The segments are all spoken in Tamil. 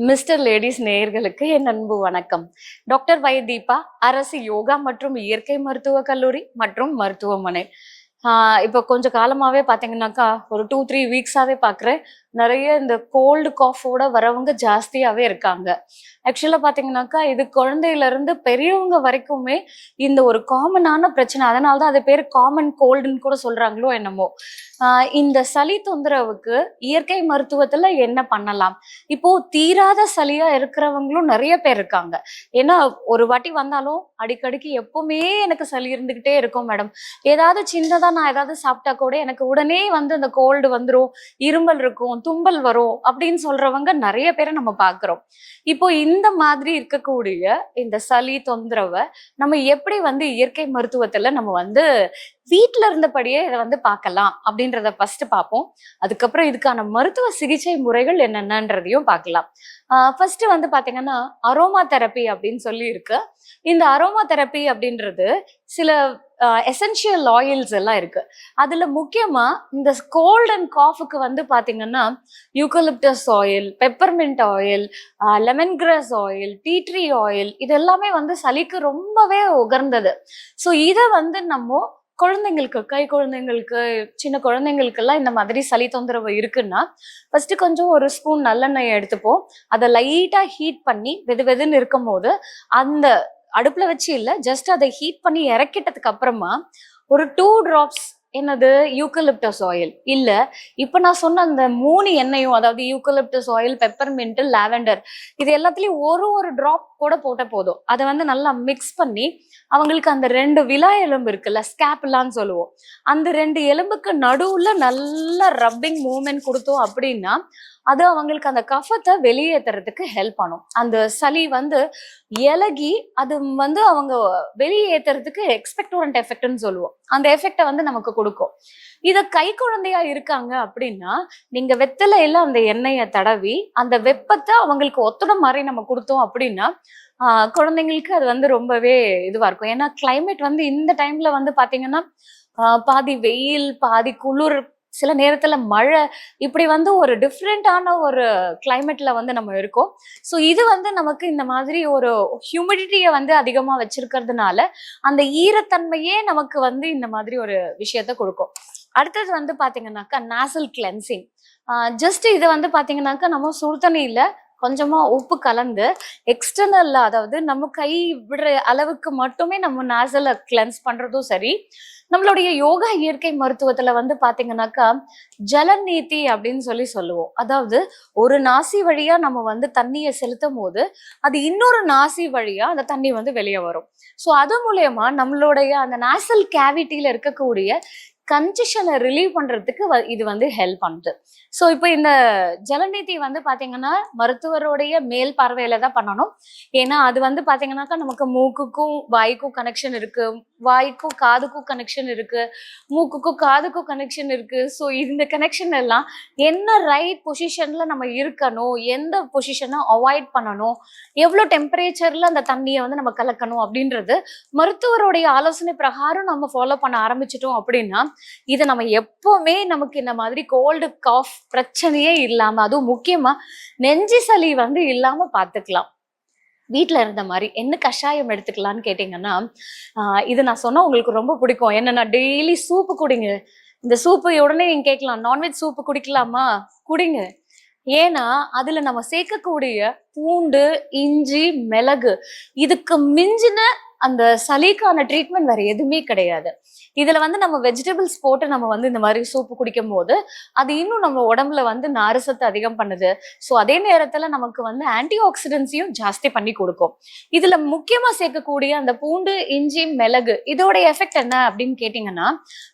மிஸ்டர் லேடிஸ் நேயர்களுக்கு என் அன்பு வணக்கம். டாக்டர் வை தீபா, அரசு யோகா மற்றும் இயற்கை மருத்துவ கல்லூரி மற்றும் மருத்துவமனை. இப்போ கொஞ்சம் காலமாவே பாத்தீங்கன்னாக்கா ஒரு 2-3 வீக்ஸாவே பாக்குறேன். நிறைய இந்த கோல்டு காஃபோட வரவங்க ஜாஸ்தியாவே இருக்காங்க. ஆக்சுவலா பாத்தீங்கன்னாக்கா இது குழந்தையில இருந்து பெரியவங்க வரைக்குமே இந்த ஒரு காமனான பிரச்சனை. அதனாலதான் அது பேர் காமன் கோல்டுன்னு கூட சொல்றாங்களோ என்னமோ. இந்த சளி தொந்தரவுக்கு இயற்கை மருத்துவத்துல என்ன பண்ணலாம்? இப்போ தீராத சளியா இருக்கிறவங்களும் நிறைய பேர் இருக்காங்க. ஏன்னா ஒரு வாட்டி வந்தாலும் அடிக்கடிக்கு எப்பவுமே எனக்கு சளி இருந்துகிட்டே இருக்கும் மேடம். ஏதாவது சின்னதா நான் ஏதாவது சாப்பிட்டா கூட எனக்கு உடனே வந்து அந்த கோல்டு வந்துரும், இருமல் இருக்கும், தும்பல் வரும் அப்படின்னு சொல்றவங்க நிறைய பேரை நம்ம பாக்குறோம். இப்போ இந்த மாதிரி இருக்கக்கூடிய இந்த சளி தொந்தரவை நம்ம எப்படி வந்து இயற்கை மருத்துவத்துல நம்ம வந்து வீட்டுல இருந்தபடியே இதை வந்து பார்க்கலாம் அப்படின்றத ஃபர்ஸ்ட் பார்ப்போம். அதுக்கப்புறம் இதுக்கான மருத்துவ சிகிச்சை முறைகள் என்னென்னன்றதையும் பார்க்கலாம். ஃபர்ஸ்ட் வந்து பாத்தீங்கன்னா அரோமா தெரப்பி அப்படின்னு சொல்லி இருக்கு. இந்த அரோமா தெரப்பி அப்படின்றது சில எசென்ஷியல் ஆயில்ஸ் எல்லாம் இருக்கு. அதுல முக்கியமா இந்த கோல்ட் அண்ட் காஃபுக்கு வந்து பாத்தீங்கன்னா eucalyptus oil, peppermint oil, lemon grass oil, tea tree oil, இது எல்லாமே வந்து சளிக்கு ரொம்பவே உகர்ந்தது. ஸோ இதை வந்து நம்ம குழந்தைங்களுக்கு, கை குழந்தைங்களுக்கு, சின்ன குழந்தைங்களுக்கு எல்லாம் இந்த மாதிரி சளி தொந்தரவு இருக்குன்னா ஃபர்ஸ்ட் கொஞ்சம் ஒரு ஸ்பூன் நல்லெண்ணெய் எடுத்துப்போம். அதை லைட்டா ஹீட் பண்ணி வெது வெதுன்னு இருக்கும் போது அந்த அடுப்புல வச்சு இல்ல, ஜஸ்ட் அதை ஹீட் பண்ணி இறக்கிட்டதுக்கு அப்புறமா ஒரு 2 டிராப்ஸ் என்னது யூக்கலிப்டஸ் ஆயில் இல்ல, இப்ப நான் சொன்ன அந்த 3 எண்ணெயும், அதாவது யூக்கலிப்டஸ் ஆயில், பெப்பர்மின்ட், லாவெண்டர், இது எல்லாத்துலயும் ஒரு டிராப் கூட போட்ட போதும். அதை வந்து நல்லா மிக்ஸ் பண்ணி அவங்களுக்கு அந்த 2 விலா எலும்பு இருக்குல்ல, ஸ்கேப்புலான்னு சொல்லுவோம், அந்த 2 எலும்புக்கு நடுவுல நல்லா ரப்பிங் மூவ்மெண்ட் கொடுத்தோம் அப்படின்னா அது அவங்களுக்கு அந்த கஃபத்தை வெளியேற்றுறதுக்கு ஹெல்ப் பண்ணும். அந்த சளி வந்து இலகி அது வந்து அவங்க வெளியேற்றுறதுக்கு எக்ஸ்பெக்டோரண்ட் எஃபெக்ட்னு சொல்லுவோம், அந்த எஃபெக்டை வந்து நமக்கு கொடுக்கும். இத கை குழந்தையா இருக்காங்க அப்படின்னா நீங்க வெத்தலையில அந்த எண்ணெயை தடவி அந்த வெப்பத்தை அவங்களுக்கு ஒத்துட மாதிரி நம்ம கொடுத்தோம் அப்படின்னா குழந்தைங்களுக்கு அது வந்து ரொம்பவே இதுவா இருக்கும். ஏன்னா கிளைமேட் வந்து இந்த டைம்ல வந்து பாத்தீங்கன்னா பாதி வெயில், பாதி குளிர், சில நேரத்துல மழை, இப்படி வந்து ஒரு டிஃப்ரெண்டான ஒரு கிளைமேட்ல வந்து நம்ம இருக்கோம். ஸோ இது வந்து நமக்கு இந்த மாதிரி ஒரு ஹியூமிடிட்டியை வந்து அதிகமா வச்சிருக்கிறதுனால அந்த ஈரத்தன்மையே நமக்கு வந்து இந்த மாதிரி ஒரு விஷயத்த கொடுக்கும். அடுத்தது வந்து பாத்தீங்கன்னாக்கா நாசல் கிளென்சிங். ஜஸ்ட் இதை வந்து பாத்தீங்கன்னாக்கா நம்ம சுடுதண்ணியில கொஞ்சமா உப்பு கலந்து எக்ஸ்டர்னல்ல, அதாவது நம்ம கை விடுற அளவுக்கு மட்டுமே நம்ம நாசலை கிளென்ஸ் பண்றதும் சரி. நம்மளுடைய யோகா இயற்கை மருத்துவத்துல வந்து பாத்தீங்கன்னாக்கா ஜலநீதி அப்படின்னு சொல்லி சொல்லுவோம். அதாவது ஒரு நாசி வழியா நம்ம வந்து தண்ணியை செலுத்தும் போது அது இன்னொரு நாசி வழியா அந்த தண்ணி வந்து வெளியே வரும். ஸோ அது மூலயமா நம்மளுடைய அந்த நாசல் கேவிட்டியில இருக்கக்கூடிய கன்ஜெஷனை ரிலீவ் பண்றதுக்கு இது வந்து ஹெல்ப் பண்ணுது. ஸோ இப்போ இந்த ஜலநீதி வந்து பாத்தீங்கன்னா மருத்துவருடைய மேல் பார்வையில தான் பண்ணணும். ஏன்னா அது வந்து பாத்தீங்கன்னாக்கா நமக்கு மூக்குக்கும் வாய்க்கும் கனெக்ஷன் இருக்கு, வாய்க்கும் காதுக்கும் கனெக்ஷன் இருக்கு, மூக்குக்கும் காதுக்கும் கனெக்ஷன் இருக்கு. ஸோ இந்த கனெக்ஷன் எல்லாம் என்ன ரைட் பொசிஷன்ல நம்ம இருக்கணும், எந்த பொசிஷனை அவாய்ட் பண்ணணும், எவ்வளோ டெம்பரேச்சர்ல அந்த தண்ணியை வந்து நம்ம கலக்கணும் அப்படின்றது மருத்துவருடைய ஆலோசனை பிரகாரம் நம்ம ஃபாலோ பண்ண ஆரம்பிச்சிட்டோம் அப்படின்னா இதை நம்ம எப்பவுமே நமக்கு இந்த மாதிரி கோல்டு காஃப் பிரச்சனையே இல்லாம, அதுவும் முக்கியமா நெஞ்சு சளி வந்து இல்லாம பாத்துக்கலாம். வீட்டுல இருந்த மாதிரி என்ன கஷாயம் எடுத்துக்கலாம்னு கேட்டீங்கன்னா இது நான் சொன்னா உங்களுக்கு ரொம்ப பிடிக்கும். என்னன்னா டெய்லி சூப்பு குடிங்க. இந்த சூப்பு உடனே நீங்க கேட்கலாம், நான்வெஜ் சூப்பு குடிக்கலாமா? குடிங்க. ஏன்னா அதுல நம்ம சேர்க்கக்கூடிய பூண்டு, இஞ்சி, மிளகு, இதுக்கு மிஞ்சின அந்த சளிக்கான ட்ரீட்மெண்ட் வேற எதுவுமே கிடையாது. இதுல வந்து நம்ம வெஜிடபிள்ஸ் போட்டு நம்ம வந்து இந்த மாதிரி சூப்பு குடிக்கும் போது அது இன்னும் நம்ம உடம்புல வந்து நார்சத்து அதிகம் பண்ணுது. ஸோ அதே நேரத்துல நமக்கு வந்து ஆன்டி ஆக்சிடென்ட்ஸையும் ஜாஸ்தி பண்ணி கொடுக்கும். இதுல முக்கியமா சேர்க்கக்கூடிய அந்த பூண்டு, இஞ்சி, மிளகு, இதோட எஃபெக்ட் என்ன அப்படின்னு கேட்டீங்கன்னா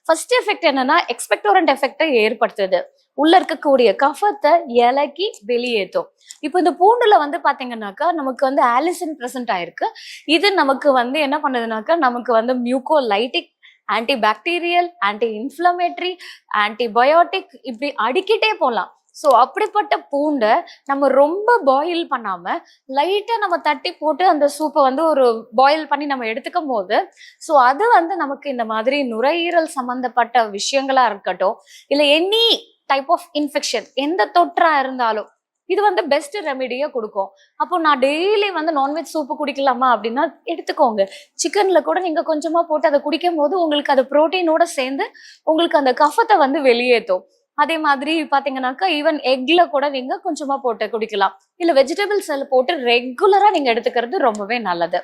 ஃபர்ஸ்ட் எஃபெக்ட் என்னன்னா எக்ஸ்பெக்டோரண்ட் எஃபெக்டை ஏற்படுத்துது, உள்ள இருக்கக்கூடிய கஃபத்தை இலக்கி வெளியேற்றும். இப்போ இந்த பூண்டுல வந்து பாத்தீங்கன்னாக்கா நமக்கு வந்து ஆலிசின் பிரசன்ட் ஆயிருக்கு. இது நமக்கு வந்து என்ன பண்ணுதுனாக்கா நமக்கு வந்து mucolytic, anti bacterial, anti inflammatory, antibiotic, இப்படி அடிக்கிட்டே போகலாம். ஸோ அப்படிப்பட்ட பூண்டை நம்ம ரொம்ப பாயில் பண்ணாம லைட்டா நம்ம தட்டி போட்டு அந்த சூப்பை வந்து ஒரு பாயில் பண்ணி நம்ம எடுத்துக்கும் போது ஸோ அது வந்து நமக்கு இந்த மாதிரி நுரையீரல் சம்பந்தப்பட்ட விஷயங்களா இருக்கட்டும், இல்லை எனி டைப் ஆஃப் இன்ஃபெக்ஷன், எந்த தொற்றா இருந்தாலும் இது வந்து பெஸ்ட் ரெமெடியை கொடுக்கும். அப்போ நான் டெய்லி வந்து நான்வெஜ் சூப்பு குடிக்கலாமா அப்படின்னா எடுத்துக்கோங்க. சிக்கன்ல கூட நீங்க கொஞ்சமா போட்டு அதை குடிக்கும் போது உங்களுக்கு அது புரோட்டீனோட சேர்ந்து உங்களுக்கு அந்த கஃபத்தை வந்து வெளியேற்றும். அதே மாதிரி பாத்தீங்கன்னாக்கா ஈவன் எக்ல கூட நீங்க கொஞ்சமா போட்டு குடிக்கலாம். இல்ல வெஜிடபிள்ஸ் போட்டு ரெகுலரா நீங்க எடுத்துக்கிறது ரொம்பவே நல்லது.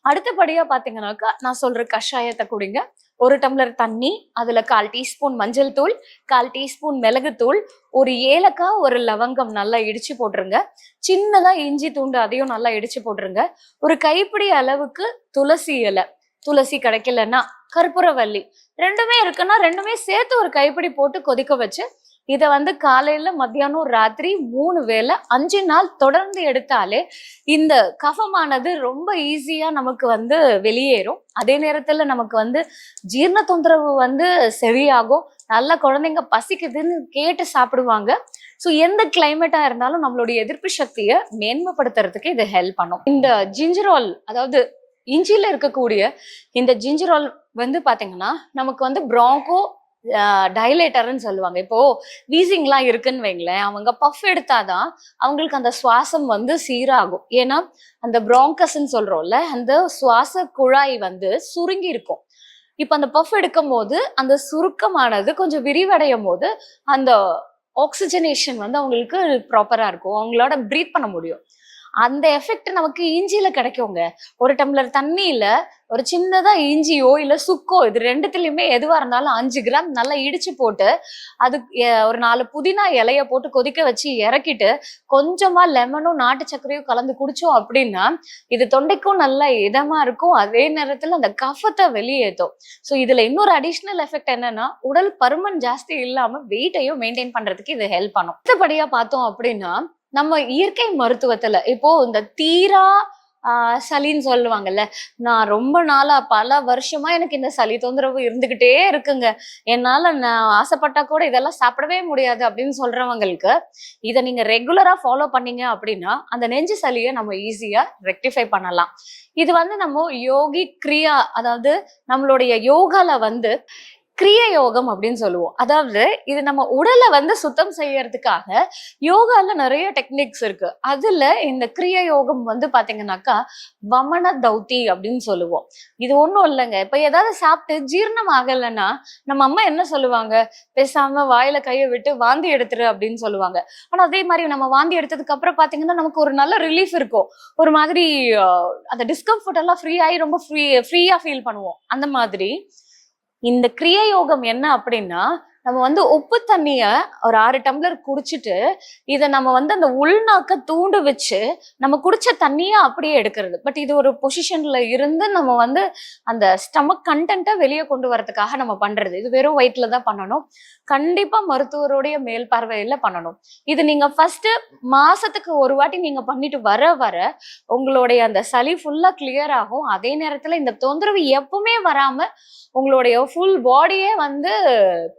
அடுத்தபடியா பாத்தீங்கன்னாக்கா நான் சொல்ற கஷாயத்தை குடிங்க. 1 டம்ளர் தண்ணி, அதுல 1/4 டீஸ்பூன் மஞ்சள் தூள், 1/4 டீஸ்பூன் மிளகுத்தூள், ஒரு ஏலக்காய், ஒரு லவங்கம் நல்லா இடிச்சு போட்டுருங்க. சின்னதா இஞ்சி தூண்டு அதையும் நல்லா இடிச்சு போட்டுருங்க. ஒரு கைப்பிடி அளவுக்கு துளசி இலை, துளசி கிடைக்கலன்னா கற்பூரவல்லி, ரெண்டுமே இருக்குன்னா ரெண்டுமே சேர்த்து ஒரு கைப்பிடி போட்டு கொதிக்க வச்சு இதை வந்து காலையில மத்தியானம் ராத்திரி 3 வேளை 5 நாள் தொடர்ந்து எடுத்தாலே இந்த கஃபமானது ரொம்ப ஈஸியா நமக்கு வந்து வெளியேறும். அதே நேரத்துல நமக்கு வந்து ஜீரண தொந்தரவு வந்து சரியாகும். நல்ல குழந்தைங்க பசிக்குதுன்னு கேட்டு சாப்பிடுவாங்க. ஸோ எந்த கிளைமேட்டா இருந்தாலும் நம்மளுடைய எதிர்ப்பு சக்தியை மேன்மைப்படுத்துறதுக்கு இது ஹெல்ப் பண்ணும். இந்த ஜிஞ்சரால், அதாவது இஞ்சியில இருக்கக்கூடிய இந்த ஜிஞ்சரால் வந்து பாத்தீங்கன்னா நமக்கு வந்து பிராங்கோ டைலேட்டர்ன்னு சொல்லுவாங்க. இப்போ வீசிங்லாம் இருக்குன்னு வைங்களேன், அவங்க பஃப் எடுத்தாதான் அவங்களுக்கு அந்த சுவாசம் வந்து சீராகும். ஏன்னா அந்த பிராங்கஸ்ன்னு சொல்றோம்ல, அந்த சுவாச குழாய் வந்து சுருங்கி இருக்கும். இப்ப அந்த பஃப் எடுக்கும் போது அந்த சுருக்கமானது கொஞ்சம் விரிவடையும் போது அந்த ஆக்சிஜனேஷன் வந்து அவங்களுக்கு ப்ராப்பரா இருக்கும், அவங்களோட பிரீத் பண்ண முடியும். அந்த எஃபெக்ட் நமக்கு இஞ்சியில கிடைக்குங்க. 1 டம்ளர் தண்ணியில ஒரு சின்னதா இஞ்சியோ இல்ல சுக்கோ, இது ரெண்டுத்துலயுமே எதுவா இருந்தாலும் 5 கிராம் நல்லா இடிச்சு போட்டு அது ஒரு 4 புதினா இலைய போட்டு கொதிக்க வச்சு இறக்கிட்டு கொஞ்சமா லெமனும் நாட்டு சர்க்கரையும் கலந்து குடிச்சோம் அப்படின்னா இது தொண்டைக்கும் நல்லா இதமா இருக்கும். அதே நேரத்துல அந்த கஃபத்தை வெளியேற்றும். ஸோ இதுல இன்னொரு அடிஷ்னல் எஃபெக்ட் என்னன்னா உடல் பருமன் ஜாஸ்தி இல்லாம வெயிட்டையும் மெயின்டைன் பண்றதுக்கு இது ஹெல்ப் பண்ணும். அடுத்தபடியா பார்த்தோம் அப்படின்னா நம்ம இயற்கை மருத்துவத்துல இப்போ இந்த தீரா சளின்னு சொல்லுவாங்கல்ல, நான் ரொம்ப நாளா பல வருஷமா எனக்கு இந்த சளி தொந்தரவு இருந்துகிட்டே இருக்குங்க, என்னால நான் ஆசைப்பட்டா கூட இதெல்லாம் சாப்பிடவே முடியாது அப்படின்னு சொல்றவங்களுக்கு இதை நீங்க ரெகுலரா ஃபாலோ பண்ணீங்க அப்படின்னா அந்த நெஞ்சு சளியை நம்ம ஈஸியா ரெக்டிஃபை பண்ணலாம். இது வந்து நம்ம யோகி கிரியா, அதாவது நம்மளுடைய யோகால வந்து கிரிய யோகம் அப்படின்னு சொல்லுவோம். அதாவது இது நம்ம உடலை வந்து சுத்தம் செய்யறதுக்காக யோகால நிறைய டெக்னிக்ஸ் இருக்கு. அதுல இந்த கிரிய யோகம் வந்து பாத்தீங்கன்னாக்கா வமன தௌத்தி அப்படின்னு சொல்லுவோம். இது ஒண்ணும் இல்லைங்க, இப்ப ஏதாவது சாப்பிட்டு ஜீரணம் ஆகலைன்னா நம்ம அம்மா என்ன சொல்லுவாங்க, பேசாம வாயில கையை விட்டு வாந்தி எடுத்துரு அப்படின்னு சொல்லுவாங்க. ஆனா அதே மாதிரி நம்ம வாந்தி எடுத்ததுக்கு அப்புறம் பாத்தீங்கன்னா நமக்கு ஒரு நல்ல ரிலீஃப் இருக்கும். ஒரு மாதிரி அந்த டிஸ்கம்ஃபர்ட் எல்லாம் ஃப்ரீ ஆகி ரொம்ப ஃப்ரீயா ஃபீல் பண்ணுவோம். அந்த மாதிரி இந்த கிரிய யோகம் என்ன அப்படின்னா நம்ம வந்து உப்பு தண்ணிய ஒரு 6 டம்ளர் குடிச்சிட்டு இதை நம்ம வந்து அந்த உள்நாக்க தூண்டு வச்சு நம்ம குடிச்ச தண்ணியா அப்படியே எடுக்கிறது. பட் இது ஒரு பொசிஷன்ல இருந்து நம்ம வந்து அந்த ஸ்டமக் கண்டென்ட்டை வெளியே கொண்டு வரதுக்காக நம்ம பண்றது. இது வெறும் வயிற்றுல தான் பண்ணணும். கண்டிப்பா மருத்துவருடைய மேல் பார்வையில பண்ணணும். இது நீங்க ஃபர்ஸ்ட் மாசத்துக்கு ஒரு வாட்டி நீங்க பண்ணிட்டு வர வர உங்களுடைய அந்த சளி ஃபுல்லா கிளியர் ஆகும். அதே நேரத்துல இந்த தொந்தரவு எப்பவுமே வராம உங்களுடைய ஃபுல் பாடியே வந்து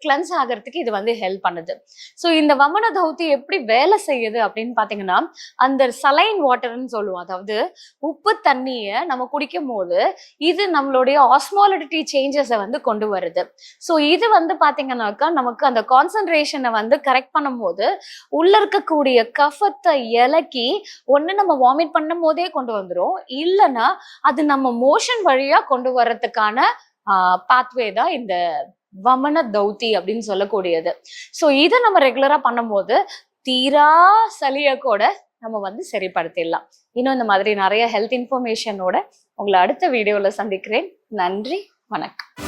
கிளென்ஸ் ஆகிறதுக்கு இது வந்து ஹெல்ப் பண்ணுது. ஸோ இந்த வமன தௌத்தி எப்படி வேலை செய்யுது அப்படின்னு பாத்தீங்கன்னா அந்த சலைன் வாட்டர்ன்னு சொல்லுவோம். அதாவது உப்பு தண்ணியை நம்ம குடிக்கும் போது இது நம்மளுடைய ஆஸ்மாலிட்டி சேஞ்சஸை வந்து கொண்டு வருது. ஸோ இது வந்து பாத்தீங்கன்னாக்கா நமக்கு அந்த கான்சன்ட்ரேஷனை வந்து கரெக்ட் பண்ணும் போது உள்ள இருக்கக்கூடிய கஃபத்தை இலக்கி ஒண்ணு நம்ம வாமிட் பண்ணும் போதே கொண்டு வந்துரும், இல்லைன்னா அது நம்ம மோஷன் வழியா கொண்டு வர்றதுக்கான பாத்வே தான் இந்த வமன தௌத்தி அப்படின்னு சொல்லக்கூடியது. ஸோ இதை நம்ம ரெகுலரா பண்ணும்போது தீரா சளிய கூட நம்ம வந்து சரிப்படுத்திடலாம். இன்னும் இந்த மாதிரி நிறைய ஹெல்த் இன்ஃபர்மேஷனோட உங்களை அடுத்த வீடியோல சந்திக்கிறேன். நன்றி, வணக்கம்.